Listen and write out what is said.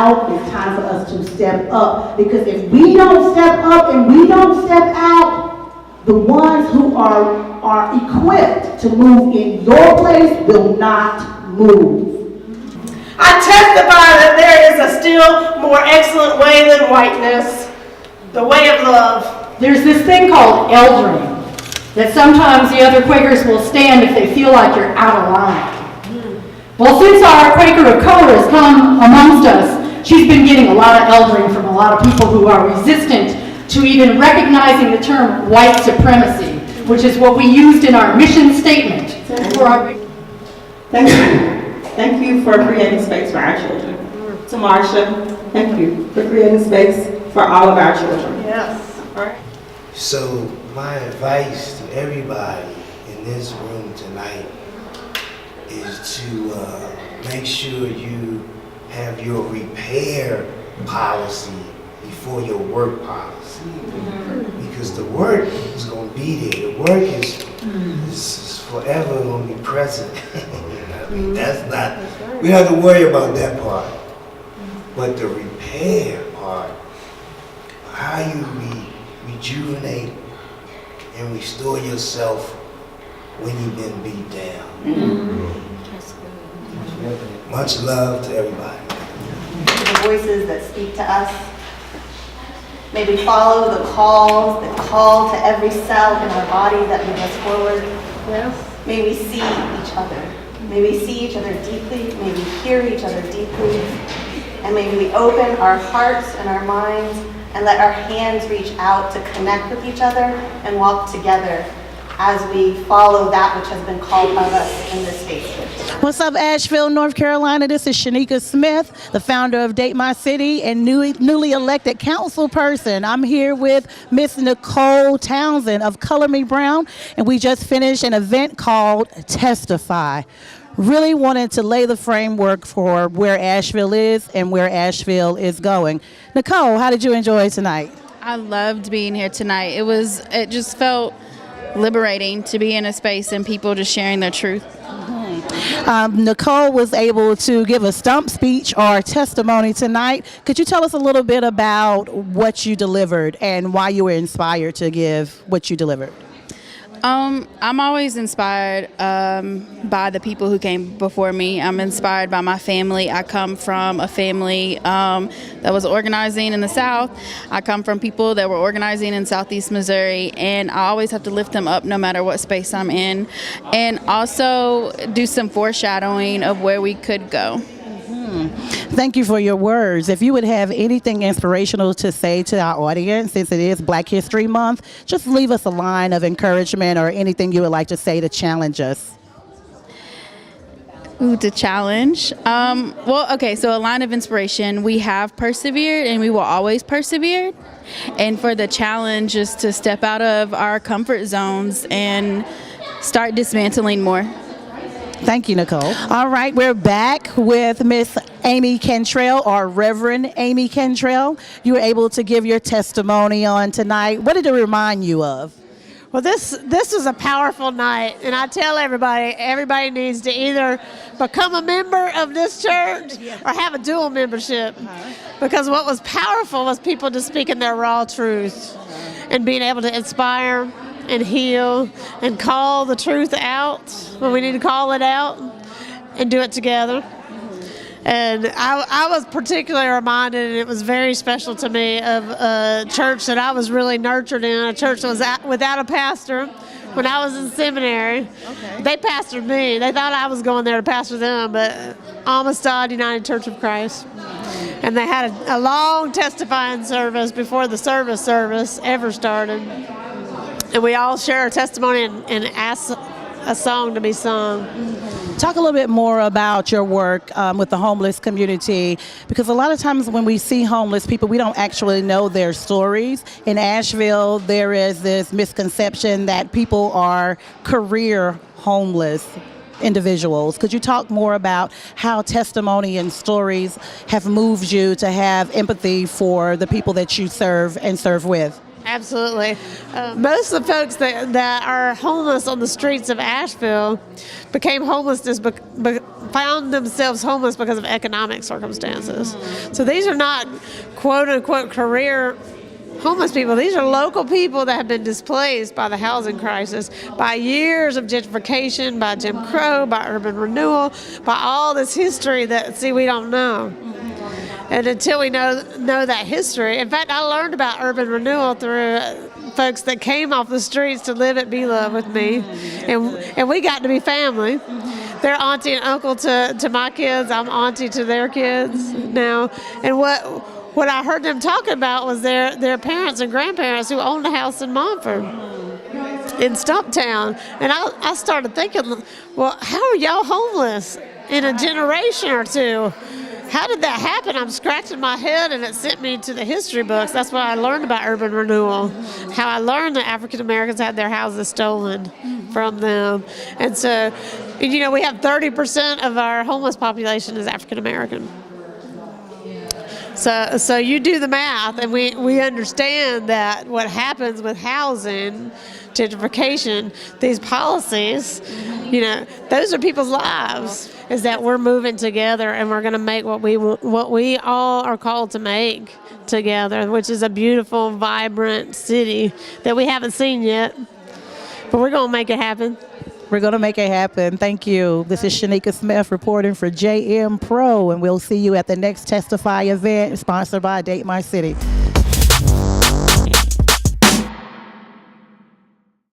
out, it's time for us to step up. Because if we don't step up and we don't step out, the ones who are equipped to move in your place will not move. I testify that there is a still more excellent way than whiteness, the way of love. There's this thing called eldering, that sometimes the other Quakers will stand if they feel like you're out of line. Well, since our Quaker of color has come amongst us, she's been getting a lot of eldering from a lot of people who are resistant to even recognizing the term white supremacy, which is what we used in our mission statement. Thank you. Thank you for creating space for our children. To Marsha, thank you for creating space for all of our children. Yes. All right. So my advice to everybody in this room tonight is to make sure you have your repair policy before your work policy. Because the work is going to be there. The work is forever going to be present. I mean, that's not, we don't have to worry about that part. But the repair part, how you rejuvenate and restore yourself when you've been beat down. That's good. Much love to everybody. The voices that speak to us. May we follow the call to every cell in our body that moves us forward. Yes. May we see each other. May we see each other deeply. May we hear each other deeply. And may we open our hearts and our minds and let our hands reach out to connect with each other and walk together as we follow that which has been called of us in this space. What's up, Asheville, North Carolina? This is Sheneika Smith, the founder of Date My City and newly elected council person. I'm here with Miss Nicole Townsend of Color Me Brown, and we just finished an event called Testify. Really wanted to lay the framework for where Asheville is and where Asheville is going. Nicole, how did you enjoy tonight? I loved being here tonight. It just felt liberating to be in a space and people just sharing their truth. Nicole was able to give a stump speech or testimony tonight. Could you tell us a little bit about what you delivered and why you were inspired to give what you delivered? I'm always inspired by the people who came before me. I'm inspired by my family. I come from a family that was organizing in the South. I come from people that were organizing in Southeast Missouri, and I always have to lift them up no matter what space I'm in, and also do some foreshadowing of where we could go. Thank you for your words. If you would have anything inspirational to say to our audience, since it is Black History Month, just leave us a line of encouragement or anything you would like to say to challenge us. Ooh, to challenge. So a line of inspiration. We have persevered and we will always persevere. And for the challenge is to step out of our comfort zones and start dismantling more. Thank you, Nicole. All right, we're back with Miss Amy Cantrell, or Reverend Amy Cantrell. You were able to give your testimony on tonight. What did it remind you of? Well, this was a powerful night, and I tell everybody needs to either become a member of this church or have a dual membership, because what was powerful was people just speaking their raw truth and being able to inspire and heal and call the truth out when we need to call it out and do it together. And I was particularly reminded, and it was very special to me, of a church that I was really nurtured in, a church that was without a pastor when I was in seminary. Okay. They pastored me. They thought I was going there to pastor them, but Amistad United Church of Christ. And they had a long testifying service before the service ever started. And we all share our testimony and ask a song to be sung. Talk a little bit more about your work with the homeless community, because a lot of times when we see homeless people, we don't actually know their stories. In Asheville, there is this misconception that people are career homeless individuals. Could you talk more about how testimony and stories have moved you to have empathy for the people that you serve and serve with? Absolutely. Most of the folks that are homeless on the streets of Asheville became homeless found themselves homeless because of economic circumstances. So these are not quote unquote career homeless people. These are local people that have been displaced by the housing crisis, by years of gentrification, by Jim Crow, by urban renewal, by all this history that, see, we don't know. And until we know that history, in fact, I learned about urban renewal through folks that came off the streets to live at Be Love with me, and we got to be family. They're auntie and uncle to my kids. I'm auntie to their kids now. And what I heard them talking about was their parents and grandparents who owned a house in Montford, in Stumptown. And I started thinking, well, how are y'all homeless in a generation or two? How did that happen? I'm scratching my head, and it sent me to the history books. That's what I learned about urban renewal, how I learned that African Americans had their houses stolen from them. And so, we have 30% of our homeless population is African American. So you do the math, and we understand that what happens with housing, gentrification, these policies, those are people's lives, is that we're moving together and we're going to make what we all are called to make together, which is a beautiful, vibrant city that we haven't seen yet, but we're going to make it happen. We're going to make it happen. Thank you. This is Sheneika Smith reporting for JM Pro, and we'll see you at the next Testify event sponsored by Date My City.